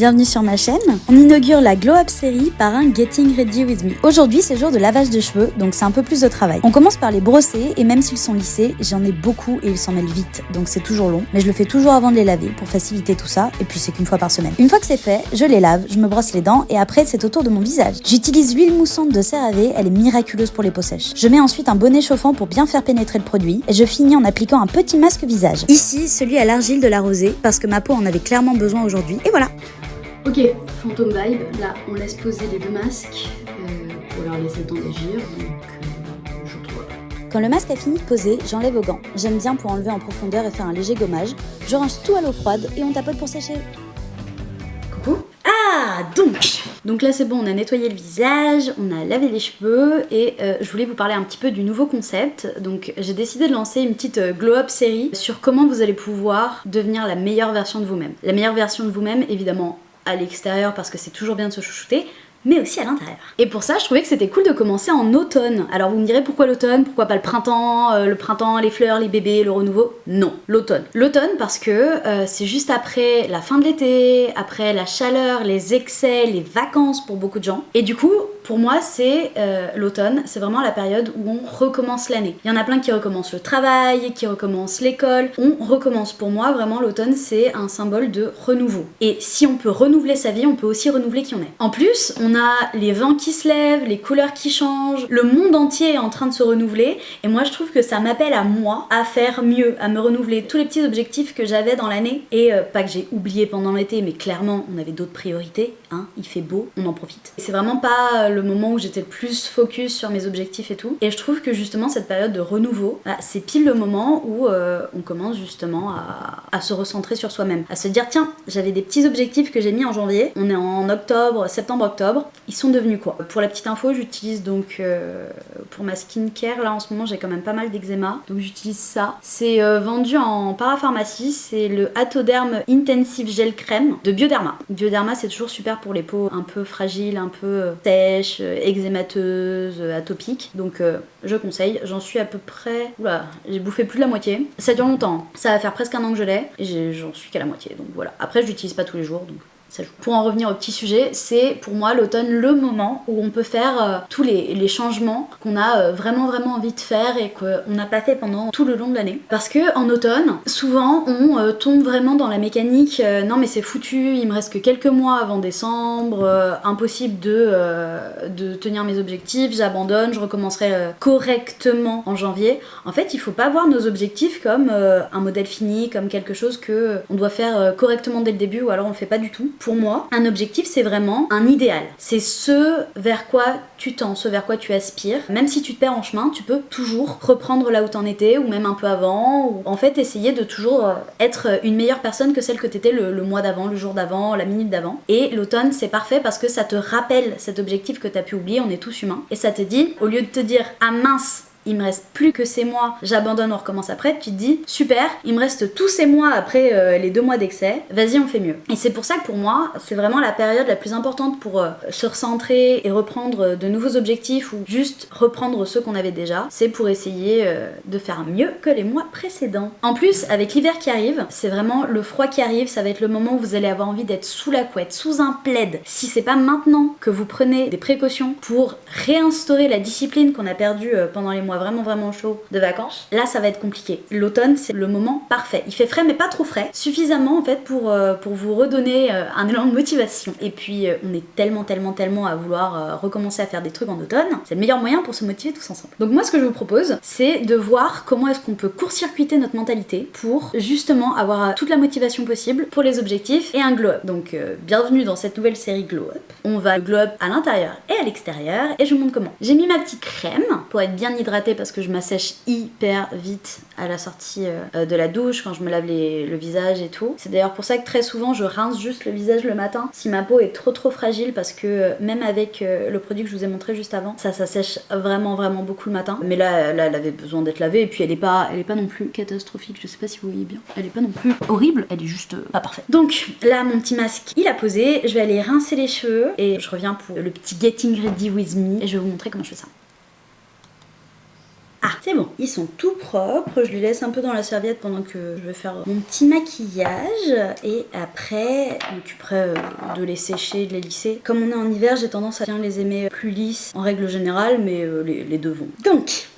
bienvenue sur ma chaîne. On inaugure la Glow Up série par un Getting Ready With Me. Aujourd'hui c'est jour de lavage de cheveux, donc c'est un peu plus de travail. On commence par les brosser et même s'ils sont lissés, j'en ai beaucoup et ils s'en mêlent vite, donc c'est toujours long. Mais je le fais toujours avant de les laver pour faciliter tout ça, et puis c'est qu'une fois par semaine. Une fois que c'est fait, je les lave, je me brosse les dents et après c'est au tour de mon visage. J'utilise l'huile moussante de CeraVe, elle est miraculeuse pour les peaux sèches. Je mets ensuite un bonnet chauffant pour bien faire pénétrer le produit et je finis en appliquant un petit masque visage. Ici, celui à l'argile de la rosée parce que ma peau en avait clairement besoin aujourd'hui et voilà. Ok, Phantom Vibe, là on laisse poser les deux masques pour leur laisser le temps d'agir, donc je retrouve après. Quand le masque a fini de poser, j'enlève aux gants. J'aime bien pour enlever en profondeur et faire un léger gommage. Je range tout à l'eau froide et on tapote pour sécher. Coucou. Ah, donc là c'est bon, on a nettoyé le visage, on a lavé les cheveux et je voulais vous parler un petit peu du nouveau concept. Donc j'ai décidé de lancer une petite glow up série sur comment vous allez pouvoir devenir la meilleure version de vous-même. La meilleure version de vous-même, évidemment à l'extérieur parce que c'est toujours bien de se chouchouter, mais aussi à l'intérieur. Et pour ça, je trouvais que c'était cool de commencer en automne. Alors vous me direz pourquoi l'automne, pourquoi pas le printemps, les fleurs, les bébés, le renouveau? Non, l'automne. L'automne parce que c'est juste après la fin de l'été, après la chaleur, les excès, les vacances pour beaucoup de gens. Et du coup, pour moi, c'est l'automne, c'est vraiment la période où on recommence l'année. Il y en a plein qui recommencent le travail, qui recommencent l'école. On recommence. Pour moi, vraiment, l'automne, c'est un symbole de renouveau. Et si on peut renouveler sa vie, on peut aussi renouveler qui on est. En plus, on a les vents qui se lèvent, les couleurs qui changent, le monde entier est en train de se renouveler. Et moi, je trouve que ça m'appelle à moi à faire mieux, à me renouveler. Tous les petits objectifs que j'avais dans l'année, et pas que j'ai oublié pendant l'été, mais clairement, on avait d'autres priorités. Hein, il fait beau, on en profite. Et c'est vraiment pas le moment où j'étais le plus focus sur mes objectifs et tout. Et je trouve que justement cette période de renouveau, c'est pile le moment où on commence justement à se recentrer sur soi-même, à se dire tiens, j'avais des petits objectifs que j'ai mis en janvier, on est en octobre, septembre-octobre, ils sont devenus quoi? Pour la petite info, j'utilise donc pour ma skincare, là en ce moment j'ai quand même pas mal d'eczéma, donc j'utilise ça. C'est vendu en parapharmacie, c'est le Atoderm Intensive Gel Crème de Bioderma. Bioderma c'est toujours super pour les peaux un peu fragiles, un peu sèches, eczémateuses, atopiques. Donc je conseille, j'en suis à peu près... Oula, j'ai bouffé plus de la moitié. Ça dure longtemps, ça va faire presque un an que je l'ai et j'en suis qu'à la moitié. Donc voilà. Après je l'utilise pas tous les jours, donc ça joue. Pour en revenir au petit sujet, c'est pour moi l'automne le moment où on peut faire tous les changements qu'on a vraiment envie de faire et qu'on n'a pas fait pendant tout le long de l'année. Parce que en automne, souvent on tombe vraiment dans la mécanique non mais c'est foutu, il me reste que quelques mois avant décembre, impossible de tenir mes objectifs, j'abandonne, je recommencerai correctement en janvier. En fait, il faut pas voir nos objectifs comme un modèle fini, comme quelque chose que on doit faire correctement dès le début ou alors on le fait pas du tout. Pour moi, un objectif, c'est vraiment un idéal. C'est ce vers quoi tu tends, ce vers quoi tu aspires. Même si tu te perds en chemin, tu peux toujours reprendre là où t'en étais, ou même un peu avant, ou en fait essayer de toujours être une meilleure personne que celle que t'étais le mois d'avant, le jour d'avant, la minute d'avant. Et l'automne, c'est parfait parce que ça te rappelle cet objectif que t'as pu oublier, on est tous humains. Et ça te dit, au lieu de te dire « Ah mince !» il me reste plus que ces mois, j'abandonne, on recommence après, tu te dis super, il me reste tous ces mois après les 2 mois d'excès, vas-y on fait mieux. Et c'est pour ça que pour moi, c'est vraiment la période la plus importante pour se recentrer et reprendre de nouveaux objectifs ou juste reprendre ceux qu'on avait déjà, c'est pour essayer de faire mieux que les mois précédents. En plus, avec l'hiver qui arrive, c'est vraiment le froid qui arrive, ça va être le moment où vous allez avoir envie d'être sous la couette, sous un plaid. Si c'est pas maintenant que vous prenez des précautions pour réinstaurer la discipline qu'on a perdue pendant les mois vraiment chaud de vacances, là ça va être compliqué. L'automne c'est le moment parfait. Il fait frais mais pas trop frais, suffisamment en fait pour vous redonner un élan de motivation. Et puis on est tellement à vouloir recommencer à faire des trucs en automne, c'est le meilleur moyen pour se motiver tous ensemble. Donc moi ce que je vous propose c'est de voir comment est-ce qu'on peut court-circuiter notre mentalité pour justement avoir toute la motivation possible pour les objectifs et un glow up. Donc bienvenue dans cette nouvelle série Glow Up. On va glow up à l'intérieur et à l'extérieur et je vous montre comment. J'ai mis ma petite crème pour être bien hydratée parce que je m'assèche hyper vite à la sortie de la douche quand je me lave le visage et tout. C'est d'ailleurs pour ça que très souvent je rince juste le visage le matin si ma peau est trop fragile parce que même avec le produit que je vous ai montré juste avant, ça s'assèche vraiment beaucoup le matin. Mais là elle avait besoin d'être lavée et puis elle est pas non plus catastrophique, je sais pas si vous voyez bien. Elle est pas non plus horrible, elle est juste pas parfaite. Donc là mon petit masque il a posé, je vais aller rincer les cheveux et je reviens pour le petit Getting Ready With Me et je vais vous montrer comment je fais ça. Ah, C'est bon, ils sont tout propres. Je les laisse un peu dans la serviette pendant que je vais faire mon petit maquillage. Et après, je m'occuperai de les sécher, de les lisser. Comme on est en hiver, j'ai tendance à bien les aimer plus lisses en règle générale, mais les deux vont. Donc,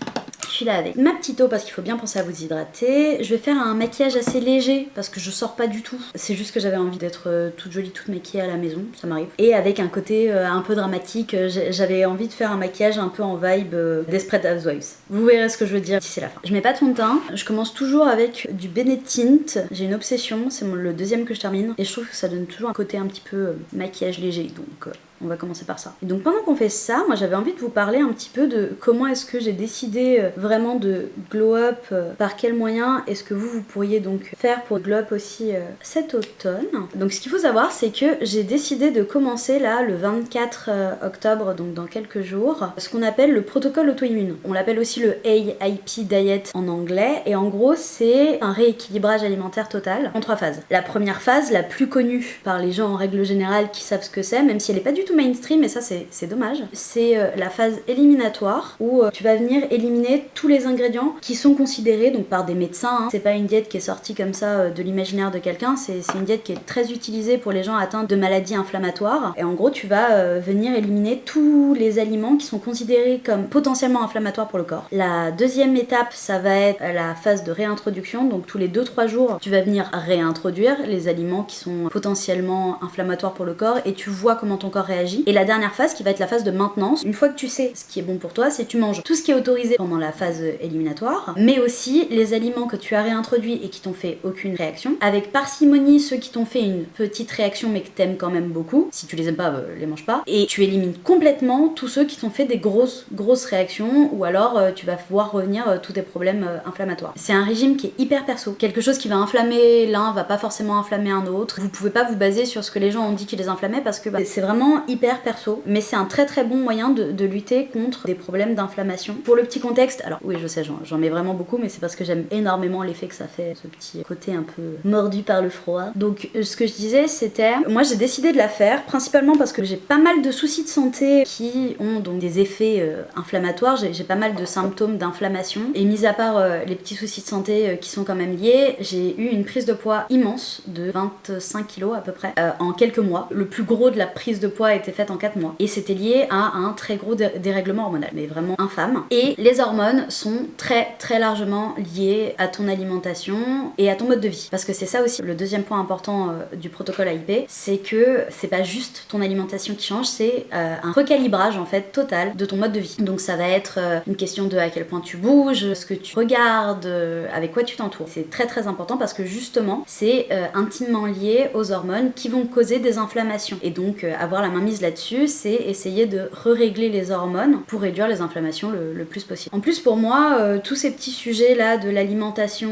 je suis là avec ma petite eau parce qu'il faut bien penser à vous hydrater. Je vais faire un maquillage assez léger parce que je sors pas du tout. C'est juste que j'avais envie d'être toute jolie, toute maquillée à la maison, ça m'arrive. Et avec un côté un peu dramatique, j'avais envie de faire un maquillage un peu en vibe Desperate Housewives. Vous verrez ce que je veux dire d'ici la fin. Je mets pas de fond de teint, je commence toujours avec du Benetint. J'ai une obsession, c'est le deuxième que je termine. Et je trouve que ça donne toujours un côté un petit peu maquillage léger, donc... on va commencer par ça. Et donc pendant qu'on fait ça, moi j'avais envie de vous parler un petit peu de comment est-ce que j'ai décidé vraiment de glow up, par quels moyens est-ce que vous pourriez donc faire pour glow up aussi cet automne. Donc ce qu'il faut savoir, c'est que j'ai décidé de commencer là le 24 octobre, donc dans quelques jours, ce qu'on appelle le protocole auto-immune. On l'appelle aussi le AIP Diet en anglais, et en gros c'est un rééquilibrage alimentaire total en 3 phases. La première phase, la plus connue par les gens en règle générale qui savent ce que c'est, même si elle n'est pas du tout mainstream, et ça c'est dommage, c'est la phase éliminatoire où tu vas venir éliminer tous les ingrédients qui sont considérés donc par des médecins, hein. C'est pas une diète qui est sortie comme ça de l'imaginaire de quelqu'un, c'est une diète qui est très utilisée pour les gens atteints de maladies inflammatoires, et en gros tu vas venir éliminer tous les aliments qui sont considérés comme potentiellement inflammatoires pour le corps. La deuxième étape, ça va être la phase de réintroduction, donc tous les 2-3 jours tu vas venir réintroduire les aliments qui sont potentiellement inflammatoires pour le corps, et tu vois comment ton corps réagit. Et la dernière phase qui va être la phase de maintenance, une fois que tu sais ce qui est bon pour toi, c'est que tu manges tout ce qui est autorisé pendant la phase éliminatoire, mais aussi les aliments que tu as réintroduits et qui t'ont fait aucune réaction, avec parcimonie ceux qui t'ont fait une petite réaction mais que t'aimes quand même beaucoup. Si tu les aimes pas, les mange pas, et tu élimines complètement tous ceux qui t'ont fait des grosses réactions, ou alors tu vas voir revenir tous tes problèmes inflammatoires. C'est un régime qui est hyper perso, quelque chose qui va inflammer l'un va pas forcément inflammer un autre. Vous pouvez pas vous baser sur ce que les gens ont dit qui les inflammait, parce que c'est vraiment hyper perso, mais c'est un très bon moyen de lutter contre des problèmes d'inflammation. Pour le petit contexte, alors oui je sais, j'en mets vraiment beaucoup, mais c'est parce que j'aime énormément l'effet que ça fait, ce petit côté un peu mordu par le froid. Donc ce que je disais, c'était, moi j'ai décidé de la faire principalement parce que j'ai pas mal de soucis de santé qui ont donc des effets inflammatoires, j'ai pas mal de symptômes d'inflammation, et mis à part les petits soucis de santé qui sont quand même liés, j'ai eu une prise de poids immense de 25 kilos à peu près en quelques mois. Le plus gros de la prise de poids a été faite en 4 mois, et c'était lié à un très gros dérèglement hormonal, mais vraiment infâme. Et les hormones sont très largement liées à ton alimentation et à ton mode de vie, parce que c'est ça aussi le deuxième point important du protocole AIP, c'est que c'est pas juste ton alimentation qui change, c'est un recalibrage en fait total de ton mode de vie. Donc ça va être une question de à quel point tu bouges, ce que tu regardes, avec quoi tu t'entoures. C'est très important parce que justement c'est intimement lié aux hormones qui vont causer des inflammations, et donc avoir la main mise là-dessus, c'est essayer de régler les hormones pour réduire les inflammations le plus possible. En plus pour moi, tous ces petits sujets là de l'alimentation,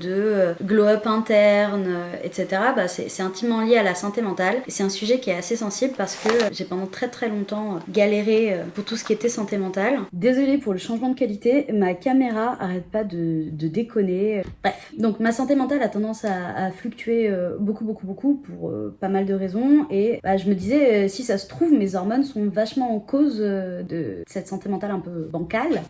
de glow-up interne, etc., c'est intimement lié à la santé mentale, et c'est un sujet qui est assez sensible parce que j'ai pendant très longtemps galéré pour tout ce qui était santé mentale. Désolée pour le changement de qualité, ma caméra arrête pas de déconner. Bref, donc ma santé mentale a tendance à fluctuer beaucoup pour pas mal de raisons, et je me disais, si ça se trouve, mes hormones sont vachement en cause de cette santé mentale un peu bancale,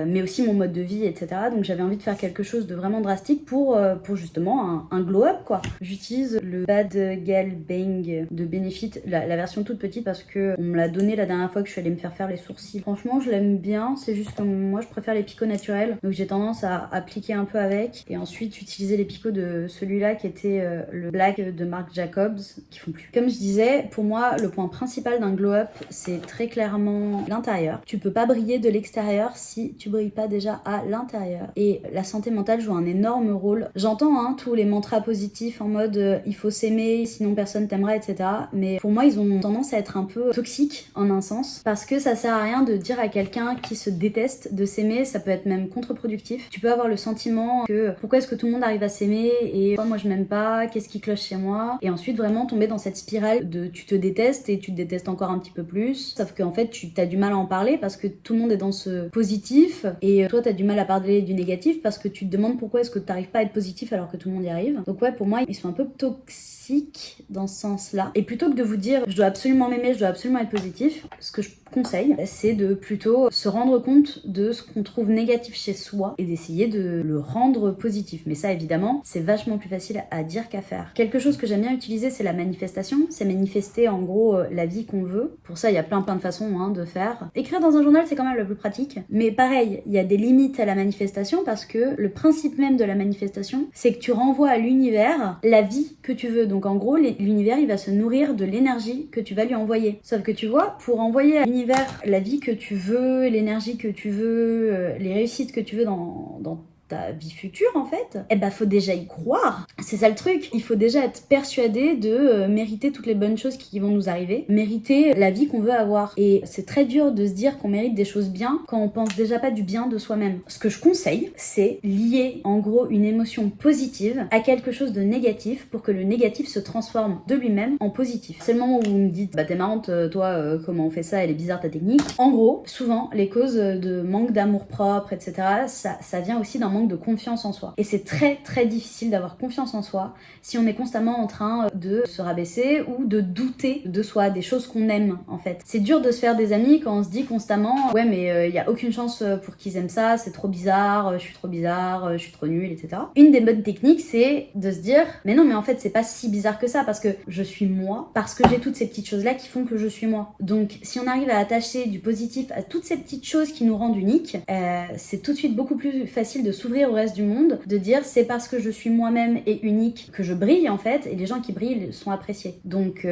mais aussi mon mode de vie, etc. Donc j'avais envie de faire quelque chose de vraiment drastique pour justement un glow-up, quoi. J'utilise le Bad Gal Bang de Benefit, la version toute petite, parce que on me l'a donné la dernière fois que je suis allée me faire les sourcils. Franchement, je l'aime bien, c'est juste que moi je préfère les picots naturels, donc j'ai tendance à appliquer un peu avec, et ensuite utiliser les picots de celui-là qui était le Black de Marc Jacobs, qui font plus. Comme je disais, pour moi, le point principal d'un glow-up, c'est très clairement l'intérieur. Tu peux pas briller de l'extérieur si tu brilles pas déjà à l'intérieur. Et la santé mentale joue un énorme rôle. J'entends tous les mantras positifs en mode il faut s'aimer, sinon personne t'aimera, etc. Mais pour moi, ils ont tendance à être un peu toxiques en un sens, parce que ça sert à rien de dire à quelqu'un qui se déteste de s'aimer, ça peut être même contre-productif. Tu peux avoir le sentiment que pourquoi est-ce que tout le monde arrive à s'aimer et pourquoi moi je m'aime pas, qu'est-ce qui cloche chez moi, et ensuite vraiment tomber dans cette spirale de tu te détestes détestes et tu te détestes encore un petit peu plus. Sauf qu'en fait, tu as du mal à en parler parce que tout le monde est dans ce positif et toi, t'as du mal à parler du négatif parce que tu te demandes pourquoi est-ce que t'arrives pas à être positif alors que tout le monde y arrive. Donc ouais, pour moi, ils sont un peu toxiques dans ce sens-là. Et plutôt que de vous dire, je dois absolument m'aimer, je dois absolument être positif, ce que je conseille, c'est de plutôt se rendre compte de ce qu'on trouve négatif chez soi et d'essayer de le rendre positif. Mais ça, évidemment, c'est vachement plus facile à dire qu'à faire. Quelque chose que j'aime bien utiliser, c'est la manifestation. C'est manifester, en gros, la vie qu'on veut. Pour ça, il y a plein de façons de faire. Écrire dans un journal, c'est quand même le plus pratique. Mais pareil, il y a des limites à la manifestation parce que le principe même de la manifestation, c'est que tu renvoies à l'univers la vie que tu veux. Donc en gros, l'univers, il va se nourrir de l'énergie que tu vas lui envoyer. Sauf que tu vois, pour envoyer à l'univers la vie que tu veux, l'énergie que tu veux, les réussites que tu veux dans ta vie future en fait, faut déjà y croire. C'est ça le truc. Il faut déjà être persuadé de mériter toutes les bonnes choses qui vont nous arriver, mériter la vie qu'on veut avoir. Et c'est très dur de se dire qu'on mérite des choses bien quand on pense déjà pas du bien de soi-même. Ce que je conseille, c'est lier en gros une émotion positive à quelque chose de négatif pour que le négatif se transforme de lui-même en positif. C'est le moment où vous me dites t'es marrante toi, comment on fait ça, elle est bizarre ta technique. En gros, souvent les causes de manque d'amour propre, etc., ça vient aussi d'un manque de confiance en soi. Et c'est très très difficile d'avoir confiance en soi si on est constamment en train de se rabaisser ou de douter de soi, des choses qu'on aime en fait. C'est dur de se faire des amis quand on se dit constamment ouais mais y a aucune chance pour qu'ils aiment ça, c'est trop bizarre, je suis trop bizarre, je suis trop nulle, etc. Une des bonnes techniques c'est de se dire mais non mais en fait c'est pas si bizarre que ça parce que je suis moi, parce que j'ai toutes ces petites choses là qui font que je suis moi. Donc si on arrive à attacher du positif à toutes ces petites choses qui nous rendent uniques, c'est tout de suite beaucoup plus facile de s'ouvrir au reste du monde, de dire c'est parce que je suis moi-même et unique que je brille en fait, et les gens qui brillent sont appréciés. Donc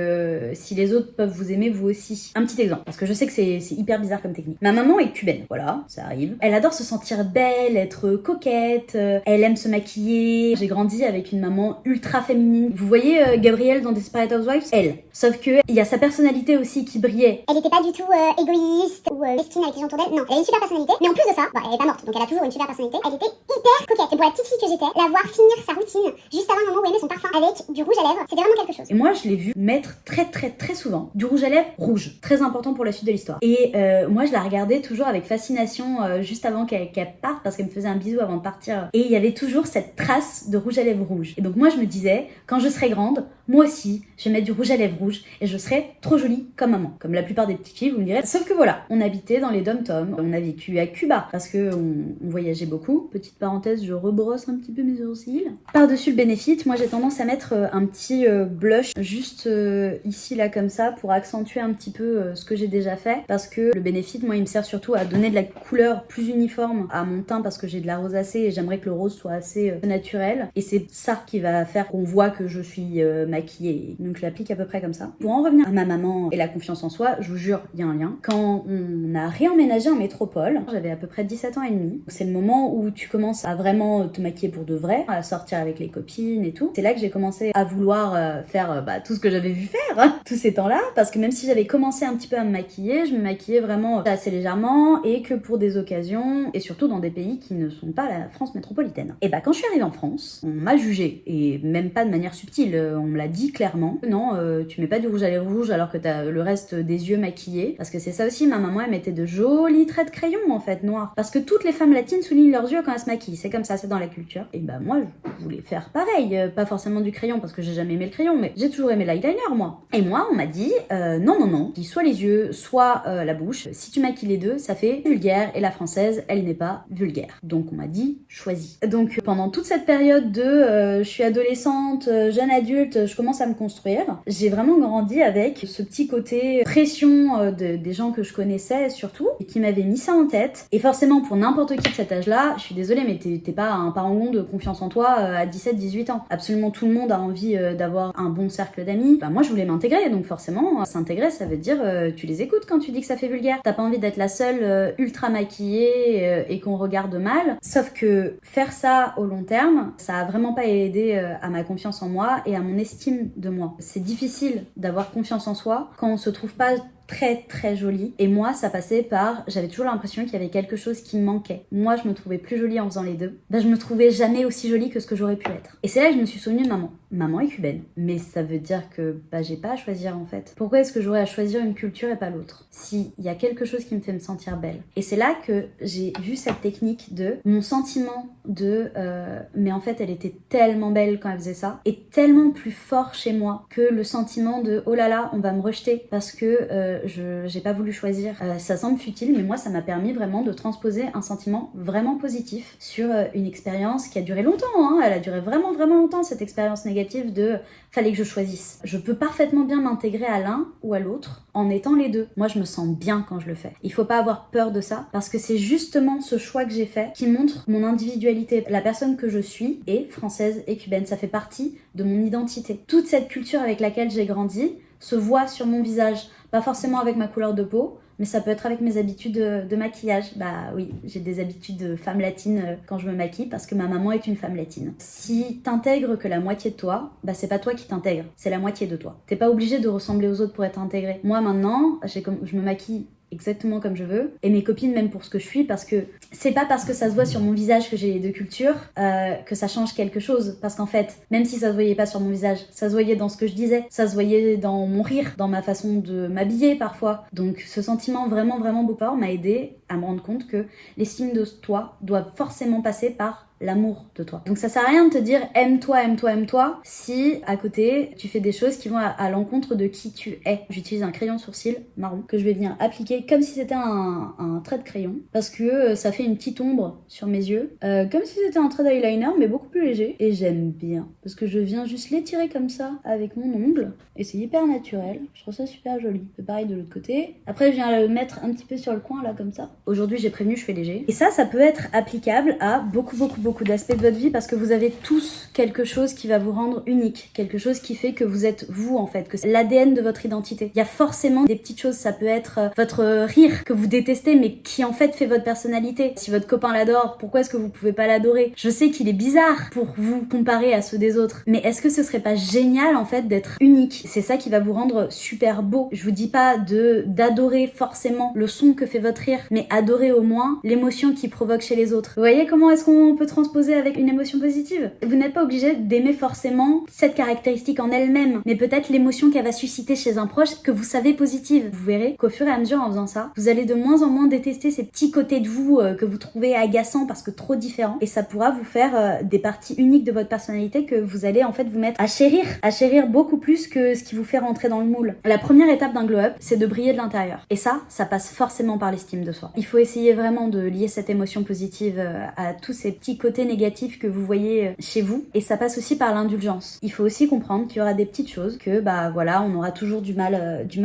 si les autres peuvent vous aimer, vous aussi. Un petit exemple, parce que je sais que c'est hyper bizarre comme technique. Ma maman est cubaine, voilà, ça arrive. Elle adore se sentir belle, être coquette, elle aime se maquiller. J'ai grandi avec une maman ultra féminine. Vous voyez Gabrielle dans Desperate Housewives, elle. Sauf que il y a sa personnalité aussi qui brillait. Elle était pas du tout égoïste ou mesquine avec les gens autour d'elle. Non, elle a une super personnalité. Mais en plus de ça, elle est pas morte, donc elle a toujours une super personnalité. Elle était hyper coquette. Et pour la petite fille que j'étais, la voir finir sa routine juste avant le moment où elle met son parfum avec du rouge à lèvres, c'était vraiment quelque chose. Et moi, je l'ai vu mettre très très très souvent du rouge à lèvres rouge. Très important pour la suite de l'histoire. Et moi, je la regardais toujours avec fascination juste avant qu'elle parte parce qu'elle me faisait un bisou avant de partir. Et il y avait toujours cette trace de rouge à lèvres rouge. Et donc moi, je me disais, quand je serai grande, moi aussi, je vais mettre du rouge à lèvres rouge et je serai trop jolie comme maman. Comme la plupart des petites filles, vous me direz. Sauf que voilà, on habitait dans les dom-toms, on a vécu à Cuba parce que on voyageait beaucoup. Petite parenthèse, je rebrosse un petit peu mes sourcils. Par-dessus le bénéfice, moi j'ai tendance à mettre un petit blush juste ici là comme ça pour accentuer un petit peu ce que j'ai déjà fait parce que le bénéfice, moi il me sert surtout à donner de la couleur plus uniforme à mon teint parce que j'ai de la rosacée et j'aimerais que le rose soit assez naturel et c'est ça qui va faire qu'on voit que je suis maquillée. Donc je l'applique à peu près comme ça. Pour en revenir à ma maman et la confiance en soi, je vous jure, il y a un lien. Quand on a réemménagé en métropole, j'avais à peu près 17 ans et demi. C'est le moment où tu commences à vraiment te maquiller pour de vrai, à sortir avec les copines et tout. C'est là que j'ai commencé à vouloir faire tout ce que j'avais vu faire tous ces temps-là, parce que même si j'avais commencé un petit peu à me maquiller, je me maquillais vraiment assez légèrement et que pour des occasions et surtout dans des pays qui ne sont pas la France métropolitaine. Et quand je suis arrivée en France, on m'a jugée et même pas de manière subtile, on me l'a dit clairement. Non, tu mets pas du rouge à lèvres rouge alors que t'as le reste des yeux maquillés, parce que c'est ça aussi, ma maman elle mettait de jolis traits de crayon en fait noirs, parce que toutes les femmes latines soulignent leurs yeux quand elles se maquillent, c'est comme ça, c'est dans la culture. Et moi je voulais faire pareil, pas forcément du crayon parce que j'ai jamais aimé le crayon, mais j'ai toujours aimé l'eyeliner moi. Et moi on m'a dit non, soit les yeux, soit la bouche, si tu maquilles les deux ça fait vulgaire et la française elle n'est pas vulgaire. Donc on m'a dit choisis. Donc pendant toute cette période de je suis adolescente, jeune adulte, je commence à me construire, j'ai vraiment grandi avec ce petit côté pression des gens que je connaissais surtout et qui m'avaient mis ça en tête. Et forcément pour n'importe qui de cet âge-là, je suis désolée mais t'es pas un parangon de confiance en toi à 17-18 ans. Absolument tout le monde a envie d'avoir un bon cercle d'amis. Moi je voulais m'intégrer, donc forcément s'intégrer ça veut dire tu les écoutes quand tu dis que ça fait vulgaire. T'as pas envie d'être la seule ultra maquillée et qu'on regarde mal. Sauf que faire ça au long terme, ça a vraiment pas aidé à ma confiance en moi et à mon estime de moi. C'est difficile d'avoir confiance en soi quand on se trouve pas très très jolie. Et moi ça passait par, j'avais toujours l'impression qu'il y avait quelque chose qui me manquait. Moi je me trouvais plus jolie en faisant les deux. Je me trouvais jamais aussi jolie que ce que j'aurais pu être. Et c'est là que je me suis souvenue de maman. maman est cubaine. Mais ça veut dire que j'ai pas à choisir en fait. Pourquoi est-ce que j'aurais à choisir une culture et pas l'autre? S'il y a quelque chose qui me fait me sentir belle. Et c'est là que j'ai vu cette technique de mon sentiment de mais en fait elle était tellement belle quand elle faisait ça, est tellement plus fort chez moi que le sentiment de oh là là on va me rejeter parce que j'ai pas voulu choisir. Ça semble futile mais moi ça m'a permis vraiment de transposer un sentiment vraiment positif sur une expérience qui a duré longtemps, hein. Elle a duré vraiment longtemps cette expérience négative de fallait que je choisisse. Je peux parfaitement bien m'intégrer à l'un ou à l'autre en étant les deux. Moi je me sens bien quand je le fais. Il faut pas avoir peur de ça parce que c'est justement ce choix que j'ai fait qui montre mon individualité. La personne que je suis est française et cubaine. Ça fait partie de mon identité. Toute cette culture avec laquelle j'ai grandi se voit sur mon visage. Pas forcément avec ma couleur de peau, mais ça peut être avec mes habitudes de maquillage. Oui, j'ai des habitudes de femme latine quand je me maquille parce que ma maman est une femme latine. Si t'intègres que la moitié de toi, c'est pas toi qui t'intègres, c'est la moitié de toi. T'es pas obligé de ressembler aux autres pour être intégré. Moi maintenant, je me maquille exactement comme je veux, et mes copines même pour ce que je suis, parce que c'est pas parce que ça se voit sur mon visage que j'ai les deux cultures que ça change quelque chose, parce qu'en fait même si ça se voyait pas sur mon visage, ça se voyait dans ce que je disais, ça se voyait dans mon rire, dans ma façon de m'habiller parfois. Donc ce sentiment vraiment beaucoup fort m'a aidé à me rendre compte que l'estime de toi doit forcément passer par l'amour de toi. Donc ça sert à rien de te dire aime-toi si à côté tu fais des choses qui vont à l'encontre de qui tu es. J'utilise un crayon sourcil marron que je vais venir appliquer comme si c'était un trait de crayon parce que ça fait une petite ombre sur mes yeux, comme si c'était un trait d'eyeliner mais beaucoup plus léger, et j'aime bien parce que je viens juste l'étirer comme ça avec mon ongle et c'est hyper naturel. Je trouve ça super joli. C'est pareil de l'autre côté. Après je viens le mettre un petit peu sur le coin là comme ça. Aujourd'hui j'ai prévenu, je fais léger. Et ça peut être applicable à beaucoup d'aspects de votre vie parce que vous avez tous quelque chose qui va vous rendre unique, quelque chose qui fait que vous êtes vous en fait, que c'est l'ADN de votre identité. Il y a forcément des petites choses, ça peut être votre rire que vous détestez mais qui en fait fait votre personnalité. Si votre copain l'adore, pourquoi est-ce que vous pouvez pas l'adorer? Je sais qu'il est bizarre pour vous comparer à ceux des autres, mais est-ce que ce serait pas génial en fait d'être unique? C'est ça qui va vous rendre super beau. Je vous dis pas d'adorer forcément le son que fait votre rire, mais adorer au moins l'émotion qu'il provoque chez les autres. Vous voyez comment est-ce qu'on peut transposer avec une émotion positive? Vous n'êtes pas obligé d'aimer forcément cette caractéristique en elle-même, mais peut-être l'émotion qu'elle va susciter chez un proche que vous savez positive. Vous verrez qu'au fur et à mesure en faisant ça, vous allez de moins en moins détester ces petits côtés de vous que vous trouvez agaçants parce que trop différents, et ça pourra vous faire des parties uniques de votre personnalité que vous allez en fait vous mettre à chérir beaucoup plus que ce qui vous fait rentrer dans le moule. La première étape d'un glow-up, c'est de briller de l'intérieur, et ça passe forcément par l'estime de soi. Il faut essayer vraiment de lier cette émotion positive à tous ces petits côtés négatifs que vous voyez chez vous, et ça passe aussi par l'indulgence. Il faut aussi comprendre qu'il y aura des petites choses que on aura toujours du mal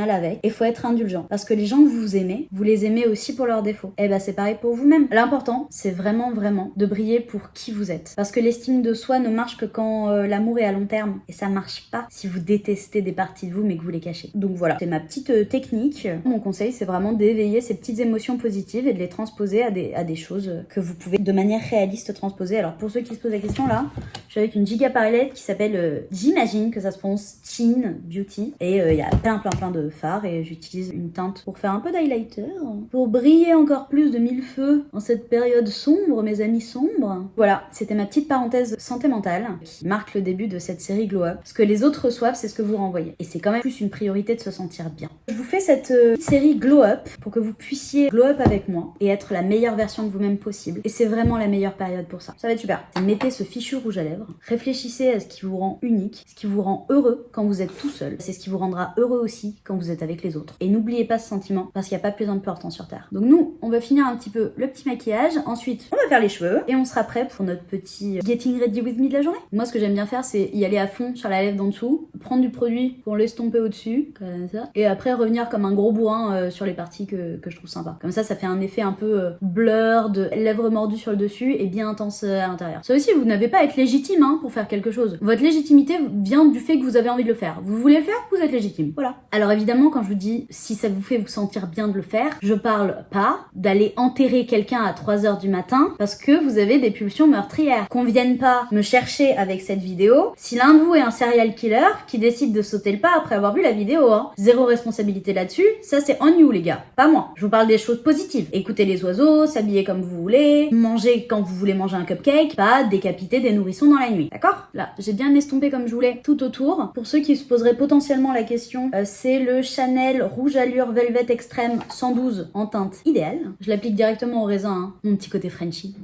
avec, et il faut être indulgent parce que les gens que vous aimez, vous les aimez aussi pour leurs défauts. Et c'est pareil pour vous-même. L'important, c'est vraiment de briller pour qui vous êtes, parce que l'estime de soi ne marche que quand l'amour est à long terme, et ça marche pas si vous détestez des parties de vous mais que vous les cachez. Donc voilà, c'est ma petite technique. Mon conseil, c'est vraiment d'éveiller ces petites émotions positives et de les transposer à des choses que vous pouvez de manière réaliste transposer. Alors pour ceux qui se posent la question là, je suis avec une giga palette qui s'appelle, j'imagine que ça se prononce Teen Beauty, et il y a plein de fards, et j'utilise une teinte pour faire un peu d'highlighter, pour briller encore plus de mille feux en cette période sombre, mes amis sombres. Voilà, c'était ma petite parenthèse santé mentale qui marque le début de cette série Glow Up. Ce que les autres reçoivent, c'est ce que vous renvoyez, et c'est quand même plus une priorité de se sentir bien. Je vous fais cette série Glow Up pour que vous puissiez glow up avec moi et être la meilleure version de vous-même possible, et c'est vraiment la meilleure période pour ça. Ça va être super. Mettez ce fichu rouge à lèvres, réfléchissez à ce qui vous rend unique, ce qui vous rend heureux quand vous êtes tout seul. C'est ce qui vous rendra heureux aussi quand vous êtes avec les autres. Et n'oubliez pas ce sentiment, parce qu'il n'y a pas plus important sur Terre. Donc nous, on va finir un petit peu le petit maquillage, ensuite on va faire les cheveux, et on sera prêt pour notre petit getting ready with me de la journée. Moi, ce que j'aime bien faire, c'est y aller à fond sur la lèvre d'en dessous, prendre du produit pour l'estomper au-dessus, comme ça, et après revenir comme un gros bourrin sur les parties que je trouve sympa. Comme ça fait un effet un peu blur, de lèvres mordues sur le dessus et bien intense à l'intérieur. Ça aussi, vous n'avez pas à être légitime pour faire quelque chose. Votre légitimité vient du fait que vous avez envie de le faire. Vous voulez le faire, vous êtes légitime. Voilà. Alors évidemment, quand je vous dis si ça vous fait vous sentir bien de le faire, je parle pas d'aller enterrer quelqu'un à 3h du matin parce que vous avez des pulsions meurtrières. Qu'on vienne pas me chercher avec cette vidéo si l'un de vous est un serial killer qui décide de sauter le pas après avoir vu la vidéo. Zéro responsabilité là-dessus. Ça, c'est on you, les gars. Pas moi. Je vous parle des choses positives. Écoutez les oiseaux, s'habiller comme vous voulez, manger quand vous voulez manger un cupcake, pas décapiter des nourrissons dans la nuit, d'accord? Là, j'ai bien estompé comme je voulais tout autour. Pour ceux qui se poseraient potentiellement la question, c'est le Chanel Rouge Allure Velvet Extrême 112 en teinte idéale. Je l'applique directement au raisin, hein, mon petit côté Frenchy.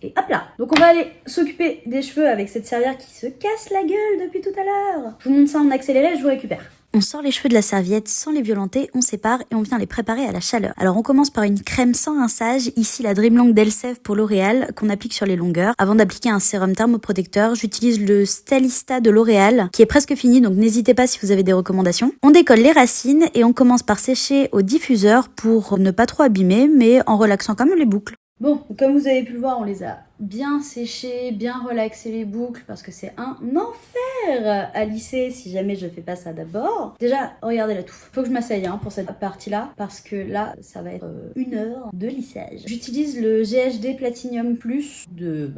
Et hop là. Donc on va aller s'occuper des cheveux avec cette serviette qui se casse la gueule depuis tout à l'heure. Je vous montre ça en accéléré, je vous récupère. On sort les cheveux de la serviette sans les violenter, on sépare et on vient les préparer à la chaleur. Alors on commence par une crème sans rinçage, ici la Dream Long d'Elsev pour L'Oréal, qu'on applique sur les longueurs. Avant d'appliquer un sérum thermoprotecteur, j'utilise le Stylista de L'Oréal, qui est presque fini, donc n'hésitez pas si vous avez des recommandations. On décolle les racines et on commence par sécher au diffuseur pour ne pas trop abîmer, mais en relaxant quand même les boucles. Bon, comme vous avez pu le voir, on les a bien séchés, bien relaxés les boucles, parce que c'est un enfer à lisser si jamais je fais pas ça d'abord. Déjà, regardez la touffe. Faut que je m'asseye pour cette partie-là, parce que là, ça va être 1 heure de lissage. J'utilise le GHD Platinum Plus de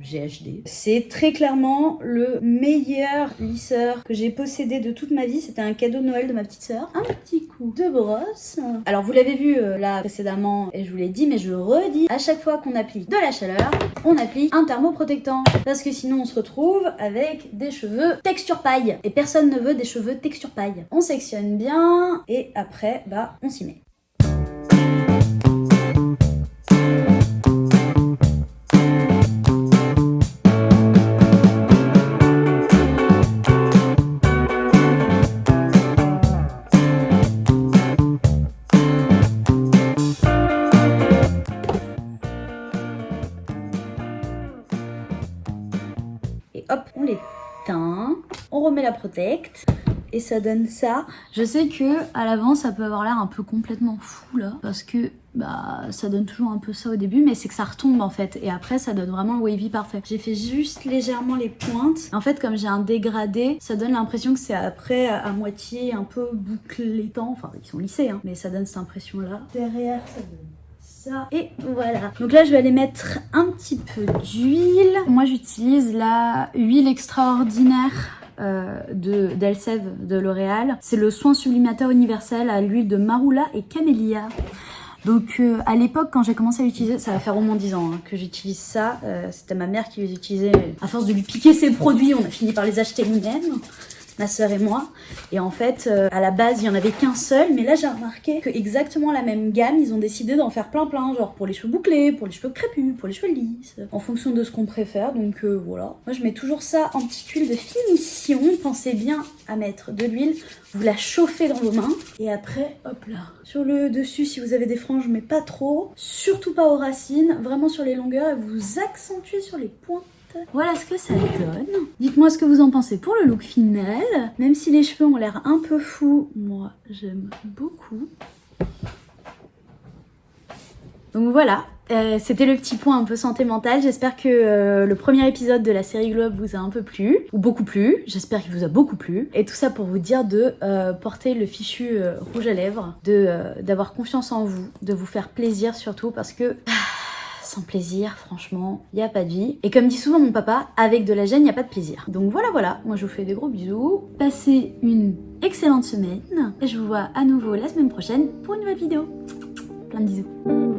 GHD. C'est très clairement le meilleur lisseur que j'ai possédé de toute ma vie. C'était un cadeau de Noël de ma petite sœur. Un petit coup de brosse. Alors, vous l'avez vu là précédemment, et je vous l'ai dit, mais je redis, à chaque fois qu'on applique de la chaleur, on applique un thermoprotectant, parce que sinon on se retrouve avec des cheveux texture paille, et personne ne veut des cheveux texture paille. On sectionne bien et après on s'y met. Hop, on les teint, on remet la protect et ça donne ça. Je sais que à l'avance ça peut avoir l'air un peu complètement fou là, parce que ça donne toujours un peu ça au début, mais c'est que ça retombe en fait, et après ça donne vraiment le wavy parfait. J'ai fait juste légèrement les pointes. En fait, comme j'ai un dégradé, ça donne l'impression que c'est après à moitié un peu bouclétant, enfin ils sont lissés mais ça donne cette impression là. Derrière ça donne ça. Et voilà. Donc là, je vais aller mettre un petit peu d'huile. Moi, j'utilise la huile extraordinaire d'Elsev de L'Oréal. C'est le soin sublimateur universel à l'huile de marula et camélia. Donc à l'époque, quand j'ai commencé à l'utiliser, ça va faire au moins 10 ans que j'utilise ça. C'était ma mère qui les utilisait. À force de lui piquer ses produits, on a fini par les acheter nous-mêmes, ma sœur et moi. Et en fait, à la base, il y en avait qu'un seul, mais là j'ai remarqué que exactement la même gamme, ils ont décidé d'en faire plein, genre pour les cheveux bouclés, pour les cheveux crépus, pour les cheveux lisses, en fonction de ce qu'on préfère. Donc voilà. Moi je mets toujours ça en petite huile de finition. Pensez bien à mettre de l'huile, vous la chauffez dans vos mains et après, hop là, sur le dessus si vous avez des franges, mais pas trop, surtout pas aux racines, vraiment sur les longueurs, et vous accentuez sur les points. Voilà ce que ça donne. Dites-moi ce que vous en pensez pour le look final. Même si les cheveux ont l'air un peu fous, moi j'aime beaucoup. Donc voilà, c'était le petit point un peu santé mentale. J'espère que le premier épisode de la série Glow Up vous a un peu plu, ou beaucoup plu. J'espère qu'il vous a beaucoup plu. Et tout ça pour vous dire de porter le fichu rouge à lèvres, d'avoir confiance en vous, de vous faire plaisir surtout, parce que sans plaisir, franchement, il n'y a pas de vie. Et comme dit souvent mon papa, avec de la gêne, il n'y a pas de plaisir. Donc voilà, moi je vous fais des gros bisous. Passez une excellente semaine. Et je vous vois à nouveau la semaine prochaine pour une nouvelle vidéo. Plein de bisous.